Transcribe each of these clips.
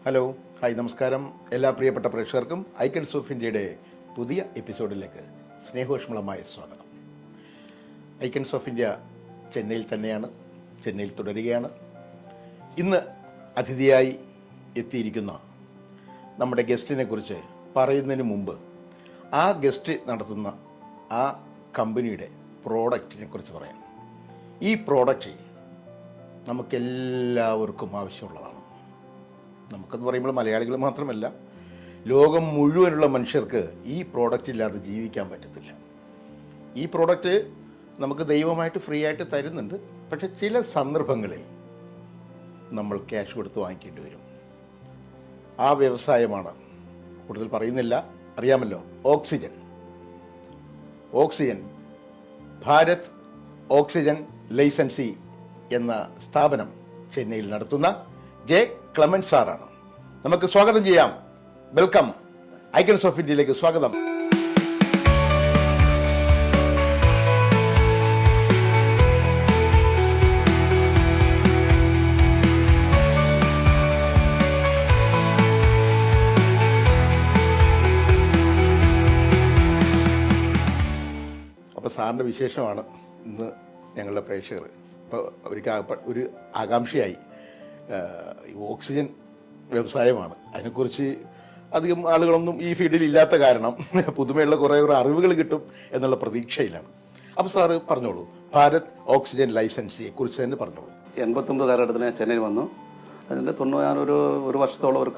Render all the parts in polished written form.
Hello, hi, നമസ്കാരം. എല്ലാ പ്രിയപ്പെട്ട പ്രേക്ഷകർക്കും ഐക്കൺസ് ഓഫ് ഇന്ത്യയുടെ പുതിയ എപ്പിസോഡിലേക്ക് സ്നേഹോഷ്മളമായ സ്വാഗതം. ഐക്കൺസ് ഓഫ് ഇന്ത്യ ചെന്നൈയിൽ തന്നെയാണ്, ചെന്നൈയിൽ തുടരുകയാണ്. ഇന്ന് അതിഥിയായി എത്തിയിരിക്കുന്ന നമ്മുടെ ഗസ്റ്റിനെ കുറിച്ച് പറയുന്നതിന് മുമ്പ് ആ ഗസ്റ്റ് നടത്തുന്ന ആ കമ്പനിയുടെ പ്രോഡക്റ്റിനെ കുറിച്ച് പറയാം. ഈ പ്രോഡക്റ്റ് നമുക്കെല്ലാവർക്കും ആവശ്യമുള്ളതാണ്. നമുക്കെന്ന് പറയുമ്പോൾ മലയാളികൾ മാത്രമല്ല, ലോകം മുഴുവനുള്ള മനുഷ്യർക്ക് ഈ പ്രോഡക്റ്റ് ഇല്ലാതെ ജീവിക്കാൻ പറ്റത്തില്ല. ഈ പ്രോഡക്റ്റ് നമുക്ക് ദൈവമായിട്ട് ഫ്രീ ആയിട്ട് തരുന്നുണ്ട്. പക്ഷെ ചില സന്ദർഭങ്ങളിൽ നമ്മൾ ക്യാഷ് കൊടുത്ത് വാങ്ങിക്കേണ്ടി വരും. ആ വ്യവസായമാണ്, കൂടുതൽ പറയുന്നില്ല, അറിയാമല്ലോ, ഓക്സിജൻ. ഭാരത് ഓക്സിജൻ ലൈസൻസി എന്ന സ്ഥാപനം ചെന്നൈയിൽ നടത്തുന്ന ജെ ക്ലെമൻസ് സാറാണ്. നമുക്ക് സ്വാഗതം ചെയ്യാം. വെൽക്കം, ഐക്കൺസ് ഓഫ് ഇന്ത്യയിലേക്ക് സ്വാഗതം. അപ്പോൾ സാറിൻ്റെ വിശേഷമാണ് ഇന്ന് ഞങ്ങളുടെ പ്രേക്ഷകർ. ഇപ്പോൾ അവർക്ക് ഒരു ആകാംക്ഷയായി, ഓക്സിജൻ വ്യവസായമാണ്. അതിനെക്കുറിച്ച് അധികം ആളുകളൊന്നും ഈ ഫീൽഡിൽ ഇല്ലാത്ത കാരണം പുതുമയുള്ള കുറേ അറിവുകൾ കിട്ടും എന്നുള്ള പ്രതീക്ഷയിലാണ്. അപ്പോൾ സാറ് പറഞ്ഞോളൂ, ഭാരത് ഓക്സിജൻ ലൈസൻസിയെ കുറിച്ച് തന്നെ പറഞ്ഞോളൂ. 89 കാലഘട്ടത്തിൽ ചെന്നൈയിൽ വന്നു. അതിൻ്റെ ഒരു വർഷത്തോളം ഒരു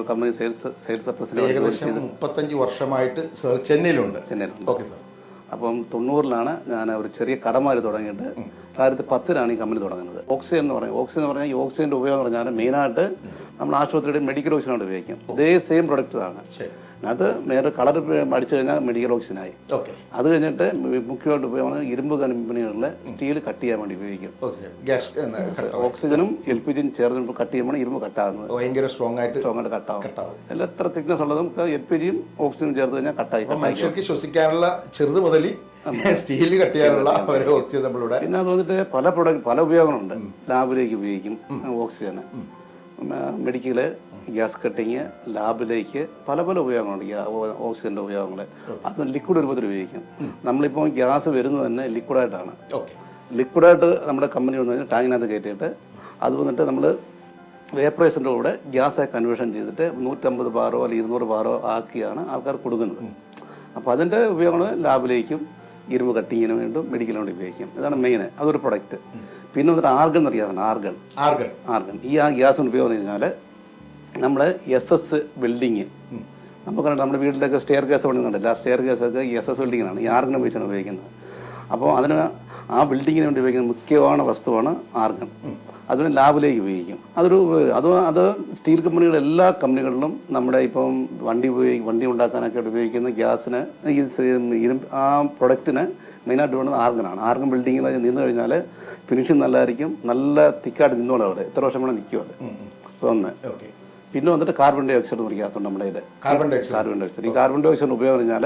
കമ്പനി സെയിൽസ് റെപ്രസെന്റേറ്റീവ് ഏകദേശം 35 വർഷമായിട്ട് സാർ ചെന്നൈയിലുണ്ട്. Okay sir. അപ്പം 90-ലാണ് ഞാൻ ഒരു ചെറിയ കടമാര് തുടങ്ങിയിട്ട് 2010-ലാണ് ഈ കമ്പനി തുടങ്ങുന്നത്. ഓക്സിജൻ എന്ന് പറഞ്ഞാൽ ഈ ഓക്സിജൻ്റെ ഉപയോഗം എന്ന് പറഞ്ഞാൽ മെയിനായിട്ട് നമ്മൾ ആശുപത്രിയുടെ മെഡിക്കൽ ഓക്സിജനായിട്ട് ഉപയോഗിക്കും. ഇതേ സെയിം പ്രൊഡക്റ്റാണ്. അത് വേറെ കളർ അടിച്ചു കഴിഞ്ഞാൽ മെഡിക്കൽ ഓക്സിജനായി. അത് കഴിഞ്ഞിട്ട് മുഖ്യമായിട്ട് ഉപയോഗം ഇരുമ്പ് കമ്പനികളിലെ സ്റ്റീൽ കട്ട് ചെയ്യാൻ വേണ്ടി ഉപയോഗിക്കും. ഓക്സിജനും LPG ചേർന്ന് കട്ട് ചെയ്യുമ്പോൾ ഇരുമ്പ് കട്ടാകുന്നത് ഭയങ്കര സ്ട്രോങ് ആയിട്ട് കട്ടാവും. എല്ലാം എത്ര തിക്നെസ് ഉള്ളതും LPG-യും ഓക്സിജനും ചേർത്ത് കഴിഞ്ഞാൽ കട്ടായി. മനുഷ്യർക്ക് ശ്വസിക്കാനുള്ള ചെറുത് മുതൽ സ്റ്റീൽ കട്ട് ചെയ്യാനുള്ള ഓക്സിജൻ നമ്മളിവിടെ. പിന്നെ അത് വന്നിട്ട് പല ഉപയോഗങ്ങളുണ്ട്. ലാബിലേക്ക് ഉപയോഗിക്കും ഓക്സിജന്, മെഡിക്കല്, ഗ്യാസ് കട്ടിങ്, ലാബിലേക്ക് പല ഉപയോഗങ്ങളുണ്ട് ഓക്സിജന്റെ ഉപയോഗങ്ങൾ. അത് ലിക്വിഡ് രൂപത്തിൽ ഉപയോഗിക്കും. നമ്മളിപ്പോൾ ഗ്യാസ് വരുന്നത് തന്നെ ലിക്വിഡായിട്ടാണ്. ലിക്വിഡായിട്ട് നമ്മുടെ കമ്പനി വന്നു ടാങ്കിനകത്ത് കയറ്റിയിട്ട് അത് വന്നിട്ട് നമ്മൾ വേപ്പറൈസിൻ്റെ കൂടെ ഗ്യാസായി കൺവേർഷൻ ചെയ്തിട്ട് 150 ബാറോ അല്ലെങ്കിൽ 200 ബാറോ ആക്കിയാണ് ആൾക്കാർ കൊടുക്കുന്നത്. അപ്പോൾ അതിൻ്റെ ഉപയോഗങ്ങൾ ലാബിലേക്കും ഇരുമ്പ് കട്ടിങ്ങിന് വേണ്ടും മെഡിക്കലിന് വേണ്ടി ഉപയോഗിക്കും. ഇതാണ് മെയിൻ. അതൊരു പ്രൊഡക്റ്റ്. പിന്നെ വന്നിട്ട് ആർഗൺ എന്നറിയാതാണ്. ആർഗൺ ഈ ഗ്യാസിന് ഉപയോഗം എന്ന് കഴിഞ്ഞാൽ നമ്മുടെ SS ബിൽഡിങ് നമുക്ക് നമ്മുടെ വീട്ടിലൊക്കെ സ്റ്റെയർ ഗ്യാസ് പണിയുന്നുണ്ടല്ലോ, ആ സ്റ്റെയർ ഗ്യാസ് ഒക്കെ SS ബിൽഡിങ്ങിനാണ് ഈ ആർഗൺ ഉപയോഗിച്ചാണ് ഉപയോഗിക്കുന്നത്. അപ്പോൾ അതിന് ആ ബിൽഡിങ്ങിന് വേണ്ടി ഉപയോഗിക്കുന്ന മുഖ്യமான വസ്തുവാണ് ആർഗൺ. അതിന് ലാബിലേക്ക് ഉപയോഗിക്കും. അത് സ്റ്റീൽ കമ്പനികളുടെ എല്ലാ കമ്പനികളിലും നമ്മുടെ ഇപ്പം വണ്ടി ഉണ്ടാക്കാനൊക്കെ ഉപയോഗിക്കുന്ന ഗ്യാസിന് ആ പ്രൊഡക്റ്റിന് മെയിനായിട്ട് വേണ്ടത് ആർഗനാണ്. ആർഗൺ ബിൽഡിങ്ങിൽ നിന്ന് കഴിഞ്ഞാൽ ഫിനിഷിങ് നല്ലതായിരിക്കും, നല്ല തിക്കായിട്ട് നിന്നോളൂ. അവിടെ എത്ര വർഷം വേണം നിൽക്കും അത്. ഒന്ന് പിന്നെ വന്നിട്ട് കാർബൺ ഡൈ ഓക്സൈഡ് എന്ന് ഗ്യാസ് ഉണ്ട് നമ്മുടെ കയ്യിൽ. Carbon dioxide. ഈ കാർബൺ ഡൈ ഓക്സൈഡ് ഉപയോഗം പറഞ്ഞാൽ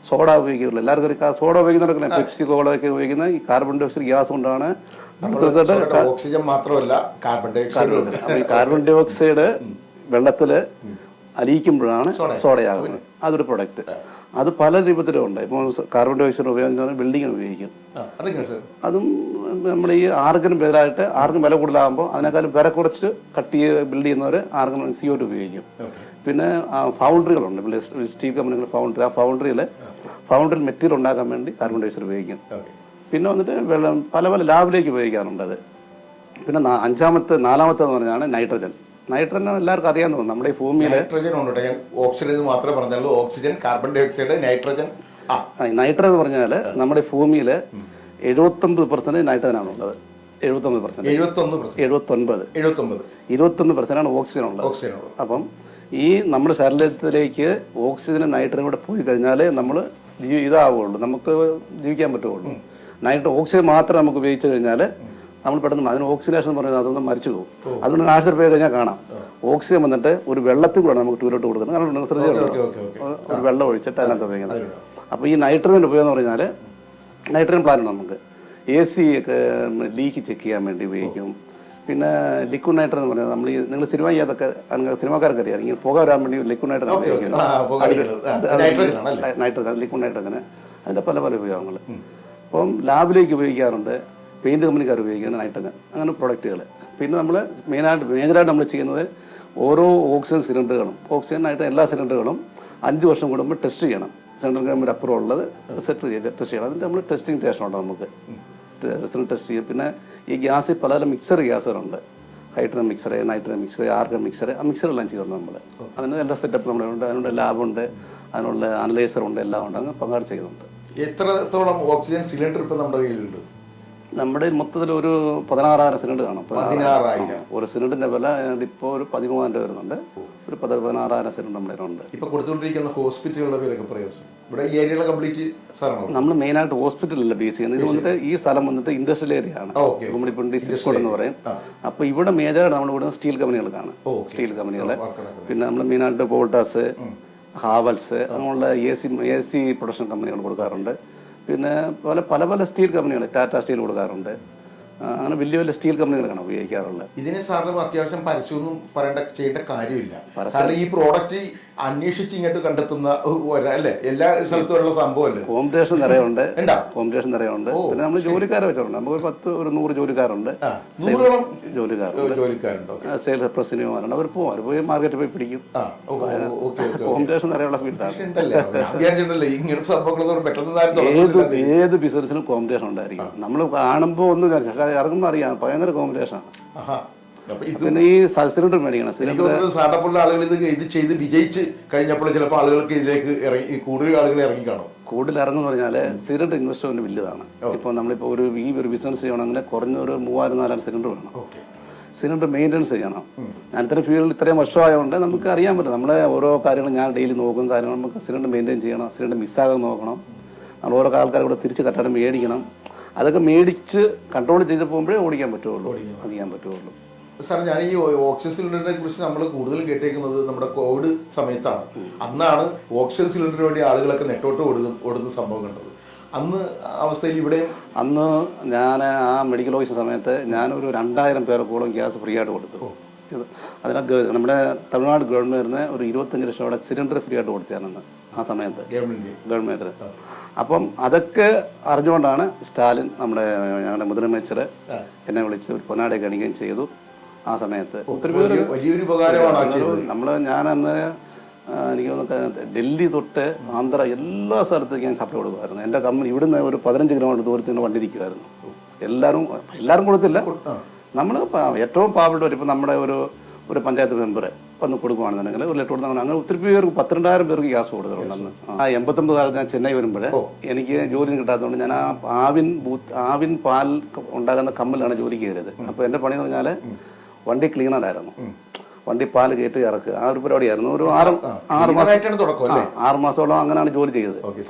സോഡ ഉപയോഗിക്കില്ല. എല്ലാവർക്കും സോഡ ഉപയോഗിക്കുന്നുണ്ടല്ലോ, പെപ്സി കോള ഒക്കെ ഉപയോഗിക്കുന്ന ഈ കാർബൺ ഡൈ ഓക്സൈഡ് ഗ്യാസ് കൊണ്ടാണ്. ഓക്സിജൻ മാത്രമല്ല കാർബൺ ഡൈ ഓക്സൈഡ്. ഈ കാർബൺ ഡൈ ഓക്സൈഡ് വെള്ളത്തില് അലിയിക്കുമ്പോഴാണ് സോഡയാകുന്നത്. അതൊരു പ്രൊഡക്റ്റ്. അത് പല രൂപത്തിലുണ്ട്. ഇപ്പോൾ കാർബൺ ഡൈ ഓക്സൈഡ് ഉപയോഗിച്ചാൽ ബിൽഡിങ്ങിന് ഉപയോഗിക്കും. അതും നമ്മുടെ ഈ ആർഗന് ബദലായിട്ട് ആർഗൻ വില കൂടുതലാകുമ്പോൾ അതിനേക്കാളും വില കുറച്ച് ബിൽഡ് ചെയ്യുന്നവർ ആർഗൻ CO2 ഉപയോഗിക്കും. പിന്നെ ഫൗണ്ടറികളുണ്ട്, സ്റ്റീൽ കമ്പനികൾ ഫൗണ്ടറി. ആ ഫൗണ്ടറിയിൽ മെറ്റീരിയൽ ഉണ്ടാക്കാൻ വേണ്ടി കാർബൺ ഡൈ ഓക്സൈഡ് ഉപയോഗിക്കും. പിന്നെ വന്നിട്ട് പല ലാബിലേക്ക് ഉപയോഗിക്കാറുണ്ട് അത്. പിന്നെ നാലാമത്തെ എന്ന് പറഞ്ഞാൽ നൈട്രജൻ. നൈട്രജൻ എല്ലാവർക്കും അറിയാമെന്ന് തോന്നുന്നു. നമ്മുടെ ഈ ഭൂമിയിൽ ഓക്സിജൻ മാത്രമേ പറഞ്ഞുള്ളൂ. Oxygen, carbon dioxide, nitrogen. Nitrogen എന്ന് പറഞ്ഞാൽ നമ്മുടെ ഭൂമിയിൽ 79% നൈട്രജനാണുള്ളത്. 21% ഓക്സിജൻ ഉള്ളത്. അപ്പം ഈ നമ്മുടെ ശരീരത്തിലേക്ക് ഓക്സിജനും നൈട്രജനും കൂടെ പോയി കഴിഞ്ഞാൽ നമ്മൾ ഇതാവുള്ളൂ, നമുക്ക് ജീവിക്കാൻ പറ്റുള്ളൂ. ഓക്സിജൻ മാത്രം നമുക്ക് ഉപയോഗിച്ച് കഴിഞ്ഞാൽ നമ്മൾ പെട്ടെന്ന് അതിന് ഓക്സിഡേഷൻ എന്ന് പറയുന്നത് അതൊന്നും മരിച്ചു പോകും. അതുകൊണ്ട് ആശുപത്രി പോയി കഴിഞ്ഞാൽ കാണാം ഓക്സിജൻ വന്നിട്ട് ഒരു വെള്ളത്തിൽ കൂടെ നമുക്ക് ടൂലോട്ട് കൊടുക്കുന്നത്. കാരണം ഒരു വെള്ളം ഒഴിച്ചിട്ട് അതിനകത്ത് ഉപയോഗിക്കുന്നത്. അപ്പോൾ ഈ നൈട്രജൻ ഉപയോഗം എന്ന് പറഞ്ഞാൽ നൈട്രജൻ പ്ലാന്റ് നമുക്ക് AC ഒക്കെ ലീക്ക് ചെക്ക് ചെയ്യാൻ വേണ്ടി ഉപയോഗിക്കും. പിന്നെ ലിക്വിഡ് നൈട്രജൻ എന്ന് പറയുന്നത് നമ്മൾ നിങ്ങൾ സിനിമ ചെയ്യാതൊക്കെ സിനിമാക്കാർക്ക് അറിയാം ഇങ്ങനെ പുക വരാൻ വേണ്ടി ലിക്വിഡ് നൈട്രജൻ നൈട്രജൻ ലിക്വിഡ് നൈട്രജന് അതിൻ്റെ പല പല ഉപയോഗങ്ങൾ. അപ്പം ലാബിലേക്ക് ഉപയോഗിക്കാറുണ്ട്, പെയിൻറ്റ് കമ്പനിക്കാർ ഉപയോഗിക്കുന്നത് നൈട്രജൻ, അങ്ങനെ പ്രൊഡക്റ്റുകൾ. പിന്നെ നമ്മൾ മേജറായിട്ട് നമ്മൾ ചെയ്യുന്നത് ഓരോ ഓക്സിജൻ സിലിണ്ടറുകളും ഓക്സിജനായിട്ട് എല്ലാ സിലിണ്ടറുകളും 5 വർഷം കൂടുമ്പോൾ ടെസ്റ്റ് ചെയ്യണം. സെൻട്രൽ ഗവൺമെൻറ് അപ്രൂവൽ ഉള്ളത് ടെസ്റ്റ് ചെയ്യണം. അതിൻ്റെ നമ്മൾ ടെസ്റ്റിംഗ് സ്റ്റേഷനുണ്ട് നമുക്ക് റിസൾട്ട് ടെസ്റ്റ് ചെയ്യും. പിന്നെ ഈ ഗ്യാസിൽ പലതരം മിക്സർ ഗ്യാസുകളുണ്ട്, hydrogen mixer, nitrogen mixer, argon mixer, ആ മിക്സറെല്ലാം ചെയ്യുന്നുണ്ട് നമ്മൾ. അതിന് എല്ലാ സെറ്റപ്പ് നമ്മളുണ്ട്, അതിനുള്ള ലാബുണ്ട്, അതിനുള്ള അനലൈസർ ഉണ്ട്, എല്ലാം ഉണ്ട്, അങ്ങ് പങ്കാളി ചെയ്യുന്നുണ്ട്. എത്രത്തോളം ഓക്സിജൻ സിലിണ്ടർ ഇപ്പം നമ്മുടെ കയ്യിലുണ്ട്? നമ്മുടെ മൊത്തത്തിൽ ഒരു 16,000 സിലിണ്ടർ കാണും. 16,000. ഒരു സിലിണ്ടറിന്റെ വില ഇപ്പോൾ ഒരു 13,000 വരുന്നുണ്ട്. ഒരു 16,000 സിലിണ്ടർ നമ്മുടെ ഉണ്ട്. ഇപ്പൊ കൊടുത്തുകൊണ്ടിരിക്കുന്ന ഹോസ്പിറ്റലുകളുടെ പേരൊക്കെ പറയാം. ഇവിടെ ഈ ഏരിയയിലെ കംപ്ലീറ്റ് സാധനങ്ങൾ നമ്മൾ മെയിനായിട്ട് ഹോസ്പിറ്റലല്ല ബേസ് ചെയ്യുന്നത്. ഇത് വന്നിട്ട് ഈ സ്ഥലം വന്നിട്ട് ഇൻഡസ്ട്രിയൽ ഏരിയ ആണ്, കുമ്മിടിപ്പുണ്ടി സിസ്കോഡ് എന്ന് പറയും. അപ്പൊ ഇവിടെ മേജറായിട്ട് നമ്മൾ ഇവിടെ സ്റ്റീൽ കമ്പനികൾക്കാണ്, സ്റ്റീൽ കമ്പനികൾ. പിന്നെ നമ്മൾ മെയിനായിട്ട് വോൾട്ടാസ്, ഹാവൽസ്, അങ്ങനെയുള്ള എ സി പ്രൊഡക്ഷൻ കമ്പനികൾ കൊടുക്കാറുണ്ട്. പിന്നെ പല പല സ്റ്റീൽ കമ്പനികൾ, ടാറ്റ സ്റ്റീൽ കൊടുക്കാറുണ്ട്. അങ്ങനെ വലിയ വലിയ സ്റ്റീൽ കമ്പനികളാണ് ഉപയോഗിക്കാറുള്ളത്. ഇതിന് സാറിന് അത്യാവശ്യം പരസ്യമൊന്നും ചെയ്യേണ്ട കാര്യമില്ല. കാരണം ഈ പ്രോഡക്റ്റ് അന്വേഷിച്ച് ഇങ്ങോട്ട് കണ്ടെത്തുന്ന അല്ലേ, എല്ലാ സ്ഥലത്തുള്ള സംഭവമല്ലേ. Competition നിറയുണ്ട്, competition നിറയുണ്ട്. പിന്നെ നമ്മൾ ജോലിക്കാരെ വെച്ചിട്ടുണ്ട്, നമുക്ക് 100 ജോലിക്കാരുണ്ട്, ജോലിക്കാരുണ്ട്, സെയിൽസ് റെപ്രസെന്റേറ്റീവ്മാരുണ്ട്. അവർ പോയി മാർക്കറ്റിൽ പോയി പിടിക്കും. കോമ്പറ്റീഷൻ നിറയുള്ള ഫീൽഡാണ്. ഏത് ബിസിനസിനും കോമ്പറ്റീഷൻ ഉണ്ടായിരിക്കും. നമ്മൾ കാണുമ്പോൾ ഒന്നും ഇറങ്ങുമ്പോൾ അറിയാം, ഭയങ്കര കോമ്പറ്റീഷനാണ്. പിന്നെ ഈ സിലിണ്ടർ മേടിക്കണം. സാധാരണ ആളുകൾ ഇത് ചെയ്ത് വിജയിച്ച് കഴിഞ്ഞപ്പോൾ ചിലപ്പോൾ ആളുകൾക്ക് ഇതിലേക്ക് ഇറങ്ങി കൂടുതൽ ആളുകൾ ഇറങ്ങി കാണും. കൂടുതൽ ഇറങ്ങുന്ന പറഞ്ഞാൽ സിലിണ്ടർ ഇൻവെസ്റ്റ്മെന്റ് വലുതാണ്. ഇപ്പോൾ നമ്മളിപ്പോൾ ഒരു ബിസിനസ് ചെയ്യണമെങ്കിൽ കുറഞ്ഞൊരു 3,000-4,000 സിലിണ്ടർ വേണം. സിലിണ്ടർ മെയിൻ്റെനൻസ് ചെയ്യണം. ഞാൻ ഇത്തരം ഫീൽഡിൽ ഇത്രയും വർഷമായതുകൊണ്ട് നമുക്ക് അറിയാൻ പറ്റും. നമ്മളെ ഓരോ കാര്യങ്ങളും ഞാൻ ഡെയിലി നോക്കുന്ന കാര്യങ്ങൾ നമുക്ക് സിലിണ്ടർ മെയിൻറ്റെയിൻ ചെയ്യണം, സിലിണ്ടർ മിസ്സാകാൻ നോക്കണം. നമ്മൾ ഓരോ ആൾക്കാർ കൂടെ തിരിച്ച് കറക്റ്റായിട്ട് മേടിക്കണം. അതൊക്കെ മേടിച്ച് കൺട്രോൾ ചെയ്ത് പോകുമ്പോഴേ ഓടിക്കാൻ പറ്റുള്ളൂ. സാർ, ഞാൻ ഈ ഓക്സിജൻ സിലിണ്ടറിനെ കുറിച്ച് നമ്മൾ കൂടുതലും കേട്ടേക്കുന്നത് നമ്മുടെ കോവിഡ് സമയത്താണ്. അന്നാണ് ഓക്സിജൻ സിലിണ്ടറിന് വേണ്ടി ആളുകളൊക്കെ നെട്ടോട്ട് ഓടുന്ന സംഭവം കണ്ടത്. അന്ന് അവസ്ഥയിൽ ഇവിടെയും അന്ന് ഞാൻ ആ മെഡിക്കൽ ഓഫീസ് സമയത്ത് ഞാനൊരു 2,000 പേർക്കോളം ഗ്യാസ് ഫ്രീ ആയിട്ട് കൊടുത്തു. അതിനകത്ത് നമ്മുടെ തമിഴ്നാട് ഗവൺമെന്റിന് ഒരു 25 ലക്ഷം സിലിണ്ടർ ഫ്രീ ആയിട്ട് കൊടുത്തിരുന്നത് ആ സമയത്ത് ഗവൺമെന്റിന്. അപ്പം അതൊക്കെ അറിഞ്ഞുകൊണ്ടാണ് സ്റ്റാലിൻ ഞങ്ങളുടെ മുദ്രമേച്ചർ എന്നെ വിളിച്ച് ഒരു പൊന്നാടയൊക്കെ അണിയുകയും ചെയ്തു. ആ സമയത്ത് വലിയൊരു ഉപകാരമാണ് ഞാൻ അന്ന് എനിക്ക് തോന്നുന്നു ഡൽഹി തൊട്ട് ആന്ധ്ര എല്ലാ സ്ഥലത്തേക്കും ഞാൻ സപ്ലൈ കൊടുക്കുമായിരുന്നു. എൻ്റെ കമ്പനി ഇവിടുന്ന് ഒരു 15 കിലോമീറ്റർ ദൂരത്തിന് വണ്ടി നിൽക്കുമായിരുന്നു. എല്ലാവരും കൊടുത്തില്ല. നമ്മൾ ഏറ്റവും പാവപ്പെട്ടവർ, ഇപ്പം നമ്മുടെ ഒരു പഞ്ചായത്ത് മെമ്പർ ഒന്ന് കൊടുക്കുകയാണെന്നുണ്ടെങ്കിൽ 1 ലിറ്റർ കൊടുത്താൽ അങ്ങനെ ഒത്തിരി പേർക്ക് 12,000 പേർക്ക് ഗ്യാസ് കൊടുത്തിട്ടുണ്ടെന്ന്. ആ 89 കാലത്ത് ഞാൻ ചെന്നൈ വരുമ്പോൾ എനിക്ക് ജോലി കിട്ടാത്തതുകൊണ്ട് ഞാൻ ആ ആവിൻ പാൽ ഉണ്ടാകുന്ന കമ്മലാണ് ജോലിക്ക് കയറിയത്. അപ്പോൾ എൻ്റെ പണി എന്ന് പറഞ്ഞാൽ വണ്ടി ക്ലീനറായിരുന്നു, വണ്ടി പാൽ കയറ്റി ഇറക്കുക, ആ ഒരു പരിപാടിയായിരുന്നു. ഒരു 6 മാസത്തോളം അങ്ങനെയാണ് ജോലി ചെയ്തത്.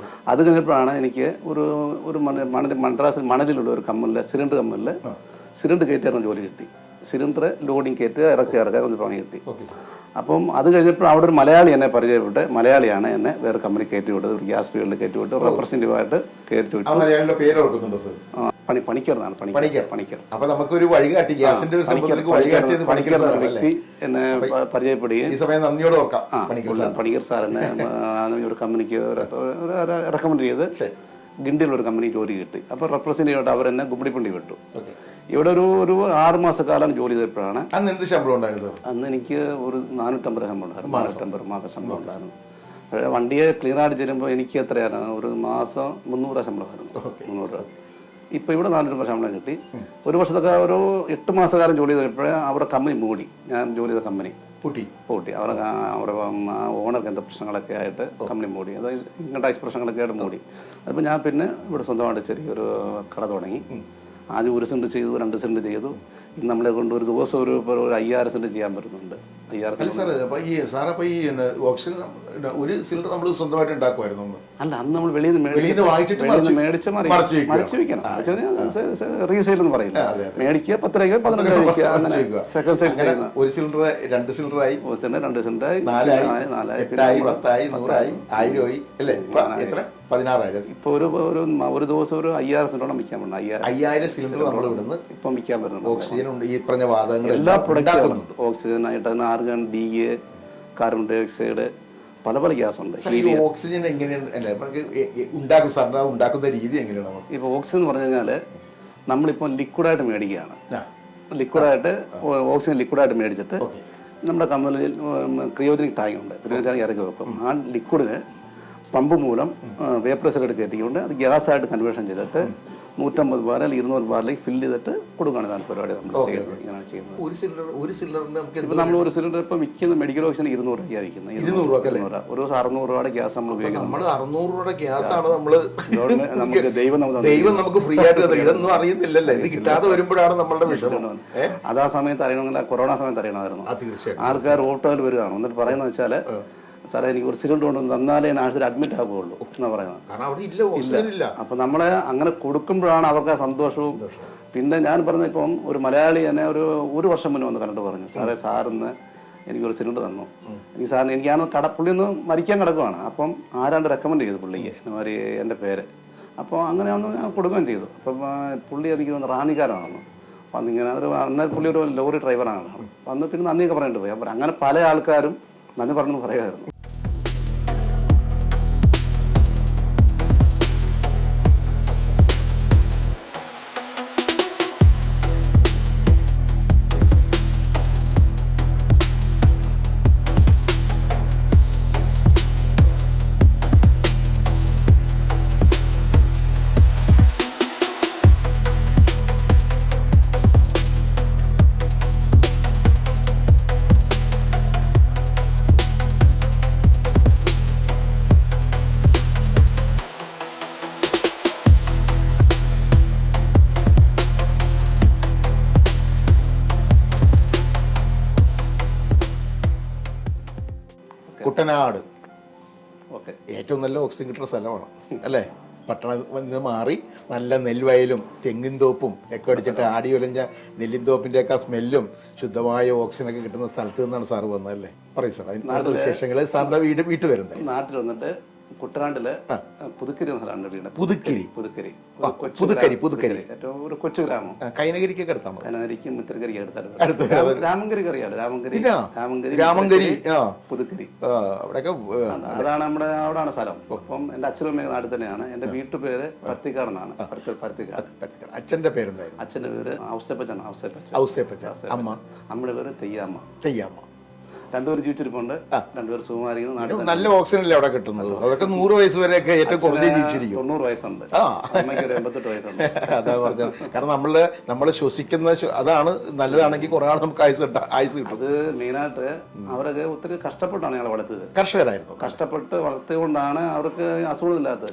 അത് കഴിഞ്ഞപ്പോഴാണ് എനിക്ക് ഒരു മദ്രാസിൽ മണലിലുള്ള ഒരു കമ്മലിൽ സിലിണ്ടർ കയറ്റിയായിരുന്നു ജോലി കിട്ടി. സിലിണ്ടർ ലോഡിങ് കയറ്റുക ഇറക്കുക ഒന്ന് പണി കിട്ടി. അപ്പം അത് കഴിഞ്ഞപ്പോൾ അവിടെ ഒരു മലയാളി എന്നെ പരിചയപ്പെട്ട്, മലയാളിയാണ് എന്നെ വേറെ കമ്പനി കയറ്റി വിട്ടത്, ഒരു ഗ്യാസ് ഫീൽഡിൽ കയറ്റി വിട്ട് റെപ്രസെന്റേറ്റീവായിട്ട് കയറ്റി വിട്ടു. പണിക്കറാണ് പണിക്കർ. അപ്പൊ നമുക്കൊരു വഴികാട്ടി ഗ്യാസിന്റെ വ്യക്തി എന്നെ പരിചയപ്പെടുകയും പണിക്കർ സാർ എന്നെ ഒരു കമ്പനിക്ക് റെക്കമെൻഡ് ചെയ്ത് ഗിണ്ടിയിൽ ഒരു കമ്പനി ജോലി കിട്ടി. അപ്പോൾ റെപ്രസെന്റേറ്റീവായിട്ട് അവരെന്നെ കുമ്പിടിപ്പണ്ടി വിട്ടു. ഇവിടെ ഒരു 6 മാസക്കാലം ജോലി ചെയ്തപ്പോഴാണ്. അന്ന് എന്ത് ശമ്പളം ഉണ്ടായിരുന്നു സാർ? അന്ന് എനിക്ക് ഒരു 450 ശമ്പളം ഉണ്ടായിരുന്നു, 450 മാസം ശമ്പളം ഉണ്ടായിരുന്നു. വണ്ടിയെ ക്ലീനായിട്ട് ചെല്ലുമ്പോൾ എനിക്ക് എത്രയാണ്, ഒരു മാസം 300 ശമ്പളമായിരുന്നു, 300 രൂപ. ഇപ്പം ഇവിടെ 400 രൂപ ശമ്പളം കിട്ടി. ഒരു വർഷത്തൊക്കെ ഒരു 8 മാസക്കാലം ജോലി ചെയ്തപ്പോഴേ അവിടെ കമ്പനി മൂടി. ഞാൻ ജോലി ചെയ്ത കമ്പനി പൂട്ടി. അവിടെ ഓണർക്ക് എന്താ പ്രശ്നങ്ങളൊക്കെ ആയിട്ട് കമ്പനി മൂടി, അതായത് ഇൻകം ടാക്സ് പ്രശ്നങ്ങളൊക്കെ ആയിട്ട് മൂടി. അതിപ്പോൾ ഞാൻ പിന്നെ ഇവിടെ സ്വന്തമായിട്ട് ചെറിയൊരു കട തുടങ്ങി. ആദ്യം 1 സെന്റ് ചെയ്തു, 2 സെന്റ് ചെയ്തു. നമ്മളെ കൊണ്ട് ഒരു ദിവസം ഒരു 5,000 സെന്റ് ചെയ്യാൻ പറ്റുന്നുണ്ട്. 5,000 അല്ല, അന്ന് നമ്മൾ വെളിയിൽ നിന്ന് മേടിച്ച് മറിച്ച് വെക്കണം. റീസെയിൽ എന്ന് പറയില്ല, മേടിക്കുക 10 രൂപ 15 രൂപ അങ്ങനെ സെക്കൻഡ് സൈഡ് ചെയ്യുന്ന. 1 സിലിണ്ടർ 2 സിലിണ്ടറായി, 2 സിലിണ്ടറായി, 4,000, 10,000, 100,000, 10,000, 10,000, 100,000, 1,000 അല്ലേ? 16,000. ഇപ്പോൾ ഒരു ദിവസം ഒരു 5,000 സിലിണ്ടറോളം വിൽക്കാൻ പറ്റും. 5,000 സിലിണ്ടർ നമ്മൾ ഇവിടുന്ന് ഇപ്പം വിൽക്കാൻ പറ്റുന്നുണ്ട്. ഓക്സിജൻ ഉണ്ട്, ഈ പറഞ്ഞ വാതകങ്ങൾ എല്ലാ പ്രൊഡക്റ്റും ഓക്സിജനായിട്ട് തന്നെ argon, DA, carbon dioxide, പല പല ഗ്യാസ് ഉണ്ട്. ഈ ഓക്സിജൻ എങ്ങനെയാണ് ഉണ്ടാക്കും സാറിന് ഉണ്ടാക്കുന്ന രീതി എങ്ങനെയാണ്? ഇപ്പോൾ ഓക്സിജൻ എന്ന് പറഞ്ഞു കഴിഞ്ഞാൽ നമ്മളിപ്പോൾ ലിക്വിഡായിട്ട് മേടിക്കുകയാണ്. ലിക്വിഡായിട്ട് ഓക്സിജൻ ലിക്വിഡായിട്ട് മേടിച്ചിട്ട് നമ്മുടെ കമ്പനിയിൽ ക്രിയോജനിക് ടാങ്ക് ഉണ്ട്. ക്രിയോജനിക് ടാങ്ക് ഇറക്കി വെക്കും. ആ ലിക്വിഡിന് പമ്പ് മൂലം വേപ്പറൈസർ കയറ്റിക്കൊണ്ട് അത് ഗ്യാസായിട്ട് കൺവേർഷൻ ചെയ്തിട്ട് 150 ബാരൽ 200 ബാരലേക്ക് ഫില്ല് ചെയ്തിട്ട് കൊടുക്കുകയാണ് ഇതാണ് പരിപാടി. നമ്മൾ ഇങ്ങനെയാണ് ചെയ്യുന്നത്. ഒരു സിലിണ്ടറിന് ഇപ്പം നമ്മൾ ഒരു സിലിണ്ടർ ഇപ്പം വിൽക്കുന്ന മെഡിക്കൽ ഓക്സിജൻ 200 രൂപയ്ക്കാണ് വിൽക്കുന്നത്. 200 രൂപ ഒരു ദിവസം 600 രൂപയുടെ ഗ്യാസ് നമ്മൾ ഉപയോഗിക്കുന്നത്. നമ്മൾ 600 രൂപയുടെ ഗ്യാസാണ് നമ്മൾ നമുക്ക് ദൈവം നമുക്ക് ഫ്രീ ആയിട്ട് തന്നത്. ഇതൊന്നും അറിയുന്നില്ലല്ലോ. ഇത് കിട്ടാതെ വരുമ്പോഴാണ് നമ്മളുടെ വിഷയം. അത് ആ സമയത്ത് അറിയണമെങ്കിൽ കൊറോണ സമയത്ത് അറിയണമായിരുന്നു. ആൾക്കാർ ഓട്ടോയിൽ വരികയാണ്. എന്നിട്ട് പറയുന്നത് വെച്ചാൽ സാറേ എനിക്ക് ഒരു സിലിണ്ടർ കൊണ്ട് തന്നാലേ ഞാൻ ആശുപത്രി അഡ്മിറ്റ് ആകുകയുള്ളൂ എന്നാണ് പറയുന്നത്. അപ്പൊ നമ്മളെ അങ്ങനെ കൊടുക്കുമ്പോഴാണ് അവർക്ക് ആ സന്തോഷവും. പിന്നെ ഞാൻ പറഞ്ഞ ഇപ്പം ഒരു മലയാളി എന്നെ ഒരു വർഷം മുന്നേ വന്ന് കണ്ടിട്ട് പറഞ്ഞു, സാറേ സാറിന്ന് എനിക്കൊരു സിലിണ്ടർ തന്നു. എനിക്ക് സാറിന് എനിക്കാണ് പുള്ളി ഒന്ന് മരിക്കാൻ കിടക്കുവാണ്. അപ്പം ആരാണ്ട് റെക്കമെൻഡ് ചെയ്തു പുള്ളിക്ക് ഇതുമാതിരി എൻ്റെ പേര്. അപ്പോൾ അങ്ങനെ ഒന്ന് ഞാൻ കൊടുക്കുകയും ചെയ്തു. അപ്പം പുള്ളി എനിക്ക് റാന്നിക്കാരാണ്. അപ്പം അന്നിങ്ങനെ അന്നേരം പുള്ളി ഒരു ലോറി ഡ്രൈവറാണ്. അന്ന് പിന്നെ നന്ദിയൊക്കെ പറഞ്ഞിട്ട് പോയി. അപ്പം അങ്ങനെ പല ആൾക്കാരും നന്ദി പറഞ്ഞു പറയുമായിരുന്നു. കുട്ടനാട് ഏറ്റവും നല്ല ഓക്സിജൻ കിട്ടുന്ന സ്ഥലമാണ് അല്ലേ? പട്ടണത്തിൽ നിന്ന് മാറി നല്ല നെൽവയലും തെങ്ങിൻ തോപ്പും ഒക്കെ അടിച്ചിട്ട് ആടി ഒലഞ്ഞ നെല്ലിൻ തോപ്പിൻ്റെ ഒക്കെ സ്മെല്ലും ശുദ്ധമായ ഓക്സിജനൊക്കെ കിട്ടുന്ന സ്ഥലത്ത് നിന്നാണ് സാറ് വന്നതല്ലേ? പറയും സാർ അതിൻ്റെ വിശേഷങ്ങൾ. സാറിൻ്റെ വീട്ടിൽ വരുന്നത് നാട്ടിൽ വന്നിട്ട് കുട്ടനാട്ടില് പുതുക്കരി എന്ന സ്ഥലമാണ് വീട്. പുതുക്കരി ഏറ്റവും ഒരു കൊച്ചു ഗ്രാമം. കൈനകരിക്കൊക്കെ അടുത്താണ്. കൈനകരിക്കും മിത്രകരിക്കും അടുത്താണ്. രാമങ്കരി അറിയാലോ? രാമങ്കരി പുതുക്കരി അവിടെയൊക്കെ അതാണ് നമ്മുടെ അവിടാണ് സ്ഥലം. അപ്പം എന്റെ അച്ഛനും അമ്മയും നാട്ടിൽ തന്നെയാണ്. എന്റെ വീട്ടുപേര് പരുത്തിക്കാട് എന്നാണ്. പരുത്തിക്കാട്. അച്ഛന്റെ പേരെന്തായിരുന്നു? അച്ഛന്റെ പേര് അമ്മ അമ്മയുടെ പേര് തെയ്യാമ്മ. രണ്ടുപേരും ജീവിച്ചിരിപ്പുണ്ട്. രണ്ടുപേരും സുഖമായിരിക്കുന്നു. നല്ല ഓക്സിജൻ അല്ലേ അവിടെ കിട്ടുന്നത്? അതൊക്കെ 100 വയസ്സ് വരെയൊക്കെ ഏറ്റവും കുറഞ്ഞേ ജീവിച്ചിരിക്കും. 90 വയസ്സുണ്ട്. അമ്മയ്ക്ക് ഒരു 88 വയസ്സുണ്ട്. അതാ പറഞ്ഞത്. കാരണം നമ്മൾ ശ്വസിക്കുന്ന അതാണ് നല്ലതാണെങ്കിൽ കുറെ ആൾ നമുക്ക് ആയുസ് കിട്ടും. അത് മെയിനായിട്ട് അവരൊക്കെ ഒത്തിരി കഷ്ടപ്പെട്ടാണ് ഞങ്ങൾ വളർത്തിയത്. കർഷകരായിരുന്നു. കഷ്ടപ്പെട്ട് വളർത്തിയതുകൊണ്ടാണ് അവർക്ക് അസുഖമില്ലാത്തത്.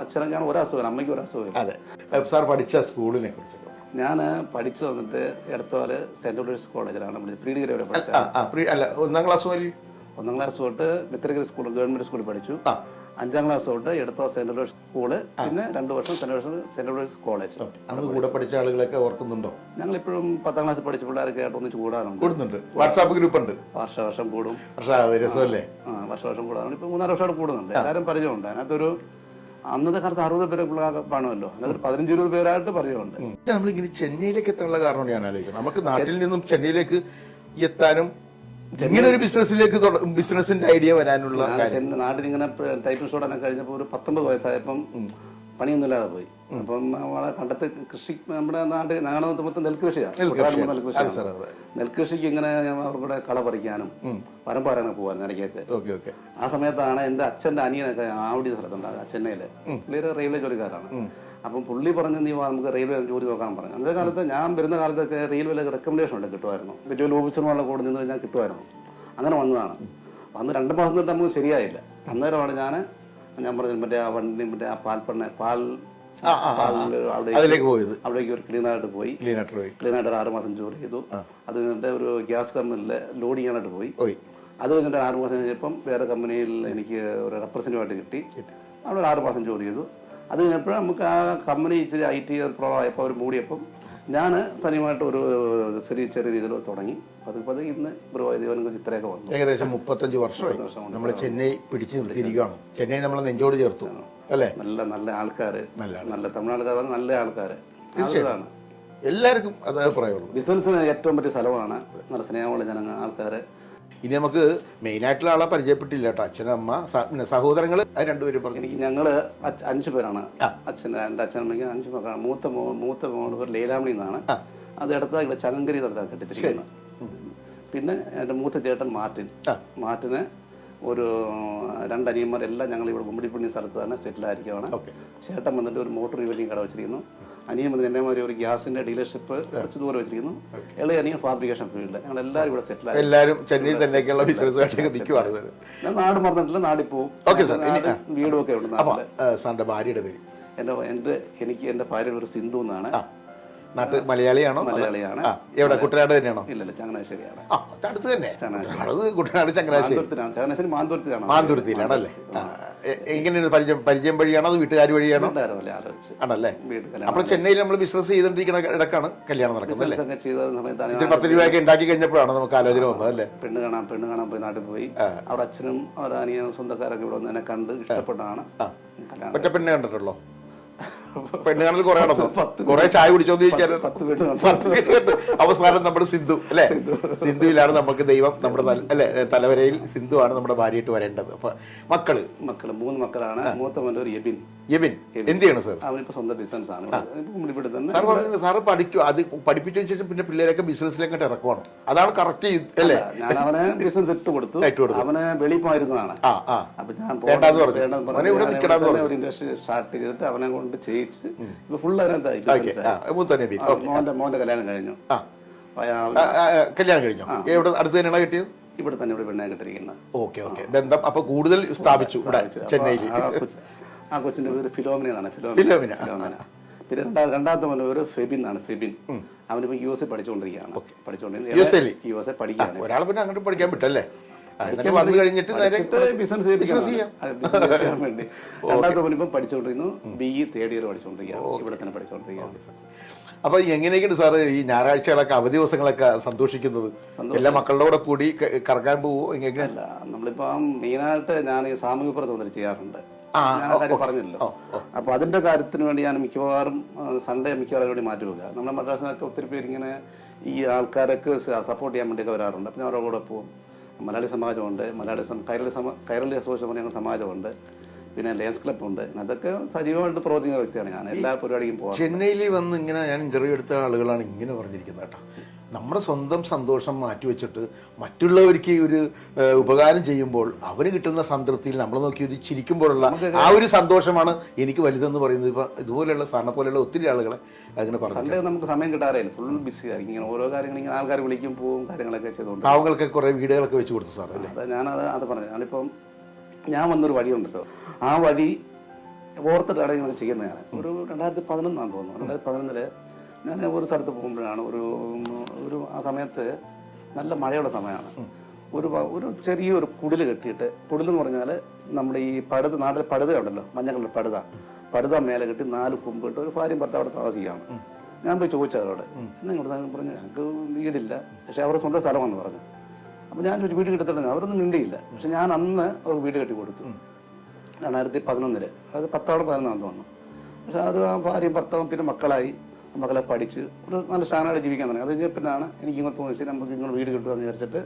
അച്ഛനൊക്കെ ഒരു അസുഖം, അമ്മയ്ക്ക് ഒരു അസുഖം. അതെ. സാർ പഠിച്ച സ്കൂളിനെ കുറിച്ച്? ഞാൻ പഠിച്ചു വന്നിട്ട് എടത്തോല് സെന്റ് ജോർജ് കോളേജിലാണ് പ്രീ ഡിഗ്രി വരെ പഠിച്ചത്. 1ാം ക്ലാസ് തൊട്ട് മിത്രഗിരി സ്കൂൾ ഗവൺമെന്റ് സ്കൂളിൽ പഠിച്ചു. 5ാം ക്ലാസ് തൊട്ട് എടത്തോ സെന്റ് ജോർജ് സ്കൂള്, പിന്നെ 2 വർഷം സെന്റ് ജോർജ് കോളേജ്. അന്ന് കൂടെ പഠിച്ച ആളുകളൊക്കെ ഓർക്കുന്നുണ്ടോ? ഞങ്ങൾ ഇപ്പോഴും 10ാം ക്ലാസ് പഠിച്ച പിള്ളേരൊക്കെ ആയിട്ട് ഒന്നിച്ച് കൂടുന്നുണ്ട്. വാട്സാപ്പ് ഗ്രൂപ്പ് ഉണ്ട്. വർഷം കൂടും. രസമല്ലേ? വർഷം കൂടാറുണ്ട്. ഇപ്പൊ 3-4 വർഷമായിട്ട് കൂടുന്നുണ്ട്. എല്ലാവരും പരിചയമുണ്ട്. അതിനകത്തൊരു അന്നത്തെ കാലത്ത് 60 പേരെ കാണുമല്ലോ. അതിനകത്ത് 15-20 പേരായിട്ട് പരിചയമുണ്ട്. നമ്മളിങ്ങനെ ചെന്നൈയിലേക്ക് എത്താനുള്ള കാരണം ഞാൻ ആലോചിക്കുന്നത്. നമുക്ക് നാട്ടിൽ നിന്നും ചെന്നൈയിലേക്ക് എത്താനും ഇങ്ങനെ ഒരു ബിസിനസിന്റെ ഐഡിയ വരാനുള്ള നാട്ടിൽ ഇങ്ങനെ ടൈപ്പിംഗ് സ്റ്റോർ കഴിഞ്ഞപ്പോൾ ഒരു 19 വയസ്സായപ്പം പണിയൊന്നുമില്ലാതെ പോയി. അപ്പം കണ്ടത്ത് കൃഷി നമ്മുടെ നാട്ടിൽ മൊത്തം നെൽകൃഷിയാണ്. നെൽകൃഷിക്ക് ഇങ്ങനെ അവർക്കൂടെ കള പറിക്കാനും പരമ്പരാണ് പോകാൻ ഇടയ്ക്കൊക്കെ. ആ സമയത്താണ് എൻ്റെ അച്ഛൻ്റെ അനിയനൊക്കെ ആവടി സ്ഥലത്തുണ്ടാകുക ചെന്നൈയില്. പുള്ളിയൊരു റെയിൽവേ ജോലിക്കാരാണ്. അപ്പം പുള്ളി പറഞ്ഞ് നീ നമുക്ക് റെയിൽവേ ജോലി നോക്കാൻ പറഞ്ഞു. അന്നത്തെ കാലത്ത് ഞാൻ വരുന്ന കാലത്തൊക്കെ റെയിൽവേയിലൊക്കെ റെക്കമെൻഡേഷൻ ഉണ്ട്, കിട്ടുമായിരുന്നു. വലിയ ഓഫീസർമാരുടെ കൂടെ നിന്ന് കഴിഞ്ഞാൽ കിട്ടുമായിരുന്നു. അങ്ങനെ വന്നതാണ്. അന്ന് 2 മാസം തൊട്ട് നമുക്ക് ശരിയായില്ല. അന്നേരമാണ് ഞാൻ പറഞ്ഞു മറ്റേ ആ വണ്ടി ആ അവിടേക്ക് ഒരു ക്ലീനായിട്ട് പോയി. ക്ലീനായിട്ട് ഒരു 6 മാസം ജോലി ചെയ്തു. അത് കഴിഞ്ഞിട്ട് ഒരു ഗ്യാസ് കമ്പനിയിൽ ലോഡ് ചെയ്യാനായിട്ട് പോയി. അത് കഴിഞ്ഞിട്ട് 6 മാസം കഴിഞ്ഞപ്പം വേറെ കമ്പനിയിൽ എനിക്ക് ഒരു റെപ്രസെന്റേറ്റീവായിട്ട് കിട്ടി. അവിടെ ഒരു 6 മാസം ജോലി ചെയ്തു. അത് കഴിഞ്ഞപ്പോൾ നമുക്ക് ആ കമ്പനി ഇച്ചിരി IT പ്രോബ്ലം ആയപ്പോൾ അവർ മൂടിയപ്പം ഞാൻ തനിയുമായിട്ട് ഒരു ചെറിയ രീതിയിൽ തുടങ്ങി. പതുക്കെ ഇന്ന് ഗുരുവായൂർ ഇത്രയൊക്കെ വന്നു. ഏകദേശം 35 വർഷമായി നമ്മൾ ചെന്നൈ പിടിച്ചു നിർത്തിയിരിക്കുകയാണ്. ചെന്നൈ നമ്മളെ നെഞ്ചോട് ചേർത്തു അല്ലേ? നല്ല ആൾക്കാര്, നല്ല തമിഴ്നാട്ടുകാർ, നല്ല ആൾക്കാര്. തീർച്ചയായും എല്ലാവർക്കും അത് അഭിപ്രായമുള്ളൂ. ബിസിനസ്സിന് ഏറ്റവും പറ്റിയ സ്ഥലമാണ്. നല്ല സ്നേഹമുള്ള ജനങ്ങൾ, ആൾക്കാര്. ഇനി നമുക്ക് മെയിനായിട്ടുള്ള ആളെ പരിചയപ്പെട്ടില്ല കേട്ടോ. അച്ഛനും അമ്മ സഹോദരങ്ങൾ രണ്ടുപേരും പറഞ്ഞു. എനിക്ക് ഞങ്ങള് 5 പേരാണ്. എൻ്റെ അച്ഛനമ്മയ്ക്ക് 5 മക്കളാണ്. മൂത്ത മോള് പേര് ലീലാമണി എന്നാണ്. അത് അടുത്ത ഇവിടെ ചങ്ങങ്കരി നടത്താൻ കെട്ടിത്തിരിക്കുന്നത്. പിന്നെ എൻ്റെ മൂത്ത ചേട്ടൻ മാർട്ടിന് ഒരു 2 അനിയന്മാർ. എല്ലാം ഞങ്ങൾ ഇവിടെ കുമ്പിടിപ്പള്ളി സ്ഥലത്ത് തന്നെ സെറ്റിലായിരിക്കുകയാണ്. ചേട്ടൻ വന്നിട്ട് ഒരു മോട്ടോർ റിവൈലിംഗ് കട വെച്ചിരിക്കുന്നു. അനിയൻ വന്നിട്ട് എൻ്റെ മാതിരി ഒരു ഗ്യാസിന്റെ ഡീലർഷിപ്പ് കുറച്ച് ദൂരം വെച്ചിരിക്കുന്നു. ഇളയ അനിയൻ ഫാബ്രിക്കേഷൻ ഫീൽഡ്. ഞങ്ങൾ എല്ലാവരും ഇവിടെ സെറ്റിലായി. എല്ലാവരും ചെന്നൈയിൽ തന്നെയൊക്കെയുള്ള ബിസിനസ്സുകാരൊക്കെ നിൽക്കുവാണ്. ഞാൻ നാട് മറന്നിട്ടില്ല, നാട്ടിൽ പോകും. വീടും ഒക്കെ ഉണ്ട്. സാറിന്റെ ഭാര്യയുടെ പേര്? എൻ്റെ ഭാര്യയുടെ ഒരു സിന്ധു എന്നാണ്. നാട്ട് മലയാളിയാണോ? മലയാളിയാണ്. എവിടെ? കുട്ടനാട് തന്നെയാണോ? ഇല്ലല്ല, ചങ്ങനാശ്ശേരിയാണ്. അടുത്ത് തന്നെ. കുട്ടനാട് ചങ്ങനാശ്ശേരി. ചങ്ങനാശ്ശേരി മാന്തൂരത്തിലാണല്ലേ? എങ്ങനെയാണ് പരിചയം വഴിയാണോ അത് വീട്ടുകാർ വഴിയാണോ? ആണല്ലേ? അപ്പോൾ ചെന്നൈയിൽ നമ്മൾ ബിസിനസ് ചെയ്തോണ്ടിരിക്കുന്ന ഇടക്കാണ് കല്യാണം നടക്കുന്നത് അല്ലേ? 10 രൂപയൊക്കെ ഉണ്ടാക്കി കഴിഞ്ഞപ്പോഴാണ് നമുക്ക് ആലോചന വന്നത് അല്ലേ? പെണ്ണ് കാണാൻ പോയി, നാട്ടിൽ പോയി. അവിടെ അച്ഛനും അവരുടെ അനിയനും സ്വന്തക്കാരൊക്കെ ഇവിടെ വന്ന് എന്നെ കണ്ട് ഇഷ്ടപ്പെട്ടാണ്. ഒറ്റ പെണ്ണ് കണ്ടിട്ടുള്ളൂ? പെണ്ണ് കാണൽ കുറെ നടന്നു, കുറെ ചായ കുടിച്ചോന്ന് ചോദിക്കാൻ. അവസാനം നമ്മുടെ സിന്ധു അല്ലെ? സിന്ധുവിലാണ് നമുക്ക് ദൈവം നമ്മുടെ അല്ലെ തലവരയിൽ സിന്ധുവാണ് നമ്മുടെ ഭാര്യയായിട്ട് വരേണ്ടത്. അപ്പൊ മക്കള് 3 മക്കളാണ്. മൂത്ത മോൻ്റെ ഒരു യെബിൻ എന്ത് ചെയ്യണം സാർ? അവനിപ്പോ സ്വന്തം ബിസിനസ് ആണ്. സാർ പറഞ്ഞു സാറ് പഠിക്കും, അത് പഠിപ്പിച്ചതിന് ശേഷം പിന്നെ പിള്ളേരൊക്കെ ബിസിനസ്സിലേക്ക് ഇറക്കുവാണ്. അതാണ് കറക്റ്റ് അല്ലേ? ഞാൻ അവനെ ബിസിനസ് ഇട്ട് കൊടുത്തു. അവനെ വെളിയിൽ പോയിരുന്നതാണ്. അപ്പൊ ഞാൻ ഒരു ഇൻഡസ്ട്രി സ്റ്റാർട്ട് ചെയ്തിട്ട് അവനെ കൊണ്ട് ചെയ്യിച്ച് ഇപ്പൊ ഫുള്ള് അതിനകത്തായി. മോന്റെ കല്യാണം കഴിഞ്ഞു. കല്യാണം കഴിഞ്ഞു? എവിടെ? അടുത്ത് തന്നെയാണ് കിട്ടിയത്? ഇവിടെ തന്നെ, ഇവിടെ പെണ്ണെ കിട്ടിയിരിക്കുന്നത്. Okay okay. ബന്ധം അപ്പൊ കൂടുതൽ സ്ഥാപിച്ചു ഇവിടെ ചെന്നൈയിൽ. ആ കൊച്ചിന്റെ പേര് ഫിലോമിന എന്നാണ്. ഫിലോമിന. പിന്നെ രണ്ടാമത്തെ മോന്റെ പേര് ഫെബിൻ ആണ്. ഫെബിൻ. അവനിപ്പോ US പഠിച്ചുകൊണ്ടിരിക്കുകയാണ്. US പഠിക്കുകയാണ്. ഒരാൾ പിന്നെ അങ്ങോട്ട് പഠിക്കാൻ പറ്റല്ലേ? വന്നു കഴിഞ്ഞിട്ട് ബിസിനസ് ചെയ്യാൻ വേണ്ടി. രണ്ടാമത്തെ മോൻ ഇപ്പം പഠിച്ചുകൊണ്ടിരിക്കുന്നു. BE 3rd year പഠിച്ചുകൊണ്ടിരിക്കുകയാണ്. ഇവിടെ തന്നെ പഠിച്ചുകൊണ്ടിരിക്കുകയാണ്. അപ്പൊ എങ്ങനെയൊക്കെയാണ് സാറ് ഈ ഞായറാഴ്ചകളൊക്കെ അവധി ദിവസങ്ങളൊക്കെ സന്തോഷിക്കുന്നത്? എല്ലാ മക്കളുടെ കൂടെ കൂടി കറക്കാൻ പോവോ? എങ്ങനെയല്ല, നമ്മളിപ്പോ മെയിനായിട്ട് ഞാൻ ഈ സാമൂഹ്യ പ്രവർത്തനം ചെയ്യാറുണ്ട്. പറഞ്ഞല്ലോ. അപ്പൊ അതിന്റെ കാര്യത്തിന് വേണ്ടി ഞാൻ മിക്കവാറും സൺഡേ മിക്കവാറും മാറ്റി വെക്കുക. നമ്മുടെ മദ്രാസിനകത്ത് ഒത്തിരി പേര് ഇങ്ങനെ ഈ ആൾക്കാരൊക്കെ സപ്പോർട്ട് ചെയ്യാൻ വേണ്ടിയൊക്കെ വരാറുണ്ട്. അപ്പം അവരുടെ കൂടെ പോകും. മലയാളി സമാജമുണ്ട്, കൈരളി അസോസിയേഷൻ സമാജമുണ്ട്, പിന്നെ ലയൺസ് ക്ലബ് ഉണ്ട്. അതൊക്കെ സജീവമായിട്ട് പ്രവർത്തിക്കുന്ന വ്യക്തിയാണ് ഞാൻ. എല്ലാ പരിപാടിക്കും പോകും. ചെന്നൈയിൽ വന്ന് ഇങ്ങനെ ഞാൻ ഇന്റർവ്യൂ എടുത്ത ആളുകളാണ് ഇങ്ങനെ പറഞ്ഞിരിക്കുന്നത് കേട്ടോ. നമ്മുടെ സ്വന്തം സന്തോഷം മാറ്റിവെച്ചിട്ട് മറ്റുള്ളവർക്ക് ഒരു ഉപകാരം ചെയ്യുമ്പോൾ അവന് കിട്ടുന്ന സംതൃപ്തിയിൽ നമ്മൾ നോക്കി ഒരു ചിരിക്കുമ്പോഴുള്ള ആ ഒരു സന്തോഷമാണ് എനിക്ക് വലുതെന്ന് പറയുന്നത്. ഇപ്പം ഇതുപോലെയുള്ള സാറിനെ പോലെയുള്ള ഒത്തിരി ആളുകളെ അങ്ങനെ പറഞ്ഞു. നമുക്ക് സമയം കിട്ടാറില്ല, ഫുൾ ബിസി ആയിരിക്കും. ഇങ്ങനെ ഓരോ കാര്യങ്ങൾ ഇങ്ങനെ ആൾക്കാർ വിളിക്കും, പോവും, കാര്യങ്ങളൊക്കെ ചെയ്തുകൊണ്ട് പാവങ്ങൾക്ക് കുറേ വീടുകളൊക്കെ വെച്ച് കൊടുത്തു സാർ അല്ലേ? ഞാനത് പറഞ്ഞു. ഞാനിപ്പം ഞാൻ വന്നൊരു വഴിയുണ്ടല്ലോ, ആ വഴി ഓർത്തിട്ടാണ് ഇങ്ങനെ ചെയ്യുന്നത്. ഞാൻ ഒരു 2011 തോന്നുന്നു. 2011 ഞാൻ ഒരു സ്ഥലത്ത് പോകുമ്പോഴാണ് ഒരു ആ സമയത്ത് നല്ല മഴയുള്ള സമയമാണ്. ഒരു ചെറിയൊരു കുടിൽ കെട്ടിയിട്ട്, കുടിലെന്ന് പറഞ്ഞാൽ നമ്മുടെ ഈ നാട്ടിലെ പടുത ഉണ്ടല്ലോ, മഞ്ഞക്കളുടെ പടുത മേലെ കെട്ടി 4 കൊമ്പിട്ട് ഒരു ഭാര്യയും ഭർത്താവ് അവിടെ താമസിക്കുകയാണ്. ഞാൻ പോയി ചോദിച്ചു അവരോട്, എന്നെ ഇങ്ങോട്ട് പറഞ്ഞു ഞങ്ങൾക്ക് വീടില്ല, പക്ഷെ അവരുടെ സ്വന്തം സ്ഥലമാണെന്ന് പറഞ്ഞു. അപ്പം ഞാനൊരു വീട് കിട്ടത്തില്ല, അവരൊന്നും മിണ്ടിയില്ല. പക്ഷെ ഞാൻ അന്ന് അവർക്ക് വീട് കെട്ടി കൊടുത്തു 2011. അത് 10-11 തോന്നുന്നു. പക്ഷെ അത് ആ ഭാര്യയും ഭർത്താവും പിന്നെ മക്കളെ പഠിച്ച് ഒരു നല്ല സ്റ്റാൻഡേർഡ് ജീവിക്കാൻ തുടങ്ങി. അത് കഴിഞ്ഞപ്പിന്നാണ് എനിക്ക് ഇങ്ങോട്ട് തോന്നി നമുക്ക് ഇങ്ങനെ വീട് കിട്ടുമെന്ന് വിചാരിച്ചിട്ട്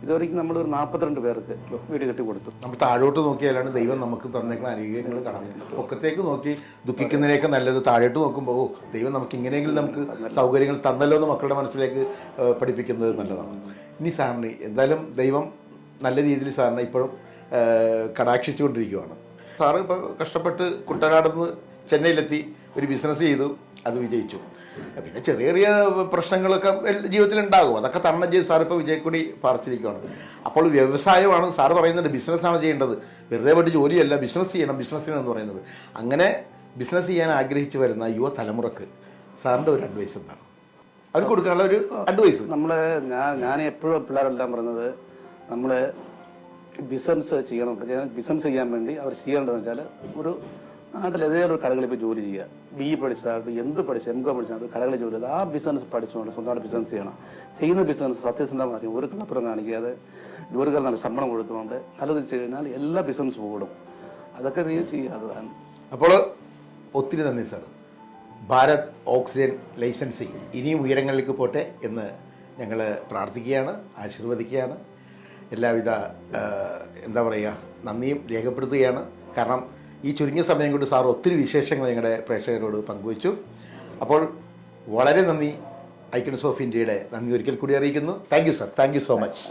ഇതുവരെയ്ക്കും നമ്മൾ ഒരു 42 പേർക്ക് വീട് കെട്ടി കൊടുത്തു. നമ്മൾ താഴോട്ട് നോക്കിയാലാണ് ദൈവം നമുക്ക് തന്നേക്കുന്ന അനുഗ്രഹങ്ങൾ കാണാൻ. പൊക്കത്തേക്ക് നോക്കി ദുഃഖിക്കുന്നതിനേക്ക് നല്ലത് താഴോട്ട് നോക്കുമ്പോൾ ദൈവം നമുക്ക് ഇങ്ങനെയെങ്കിലും നമുക്ക് സൗകര്യങ്ങൾ തന്നല്ലോ എന്ന് മക്കളുടെ മനസ്സിലേക്ക് പഠിപ്പിക്കുന്നത് നല്ലതാണ്. ഇനി സാറിന് എന്തായാലും ദൈവം നല്ല രീതിയിൽ സാറിനെ ഇപ്പോഴും കടാക്ഷിച്ചുകൊണ്ടിരിക്കുകയാണ്. സാറ് ഇപ്പോൾ കഷ്ടപ്പെട്ട് കുട്ടനാടുന്ന് ചെന്നൈയിലെത്തി ഒരു ബിസിനസ് ചെയ്തു, അത് വിജയിച്ചു. പിന്നെ ചെറിയ ചെറിയ പ്രശ്നങ്ങളൊക്കെ ജീവിതത്തിലുണ്ടാകും, അതൊക്കെ തരണം ചെയ്ത് സാർ ഇപ്പോൾ വിജയക്കൊടി പാർച്ചിരിക്കുകയാണ്. അപ്പോൾ വ്യവസായമാണ് സാറ് പറയുന്നത്, ബിസിനസ്സാണ് ചെയ്യേണ്ടത്, വെറുതെ പോയിട്ട് ജോലിയല്ല, ബിസിനസ് ചെയ്യണം എന്ന് പറയുന്നത്. അങ്ങനെ ബിസിനസ് ചെയ്യാൻ ആഗ്രഹിച്ചു വരുന്ന യുവതലമുറക്ക് സാറിൻ്റെ ഒരു അഡ്വൈസ് എന്താണ്? അവർ കൊടുക്കാനുള്ള ഒരു അഡ്വൈസ്? ഞാൻ എപ്പോഴും പിള്ളേരെല്ലാം പറയുന്നത്, നമ്മൾ ബിസിനസ് ചെയ്യണം. ബിസിനസ് ചെയ്യാൻ വേണ്ടി അവർ ചെയ്യേണ്ടതെന്ന് വെച്ചാൽ ഒരു നാട്ടിൽ ഏതെങ്കിലും കടകളിൽ പോയി ജോലി ചെയ്യുക, BE പഠിച്ചാൽ എന്ത് പഠിച്ചാൽ MCOM പഠിച്ചാൽ കടകളിൽ ജോലി ചെയ്ത് ആ ബിസിനസ് പഠിച്ചുകൊണ്ട് സ്വന്തമായിട്ട് ബിസിനസ് ചെയ്യണം. ചെയ്യുന്ന ബിസിനസ് സത്യസന്ധമായി ഒരു കടപ്പുറം കാണിക്കാതെ ജോലിക്കാർ നല്ല ശമ്പളം കൊടുത്തുകൊണ്ട് നല്ലത് ചെയ്ത് കഴിഞ്ഞാൽ എല്ലാ ബിസിനസ്സും കൂടും. അതൊക്കെ നീ ചെയ്യാതാണ്. അപ്പോൾ ഒത്തിരി നന്ദി സാർ. ഭാരത് ഓക്സിജൻ ലൈസൻസിങ് ഇനിയും ഉയരങ്ങളിലേക്ക് പോട്ടെ എന്ന് ഞങ്ങൾ പ്രാർത്ഥിക്കുകയാണ്, ആശീർവദിക്കുകയാണ്. എല്ലാവിധ എന്താ പറയുക നന്ദിയും രേഖപ്പെടുത്തുകയാണ്. കാരണം ഈ ചുരുങ്ങിയ സമയം കൊണ്ട് സാർ ഒത്തിരി വിശേഷങ്ങൾ ഞങ്ങളുടെ പ്രേക്ഷകരോട് പങ്കുവച്ചു. അപ്പോൾ വളരെ നന്ദി. ഐക്കൺസ് ഓഫ് ഇന്ത്യയുടെ നന്ദി ഒരിക്കൽ കൂടി അറിയിക്കുന്നു. Thank you sir, thank you so much.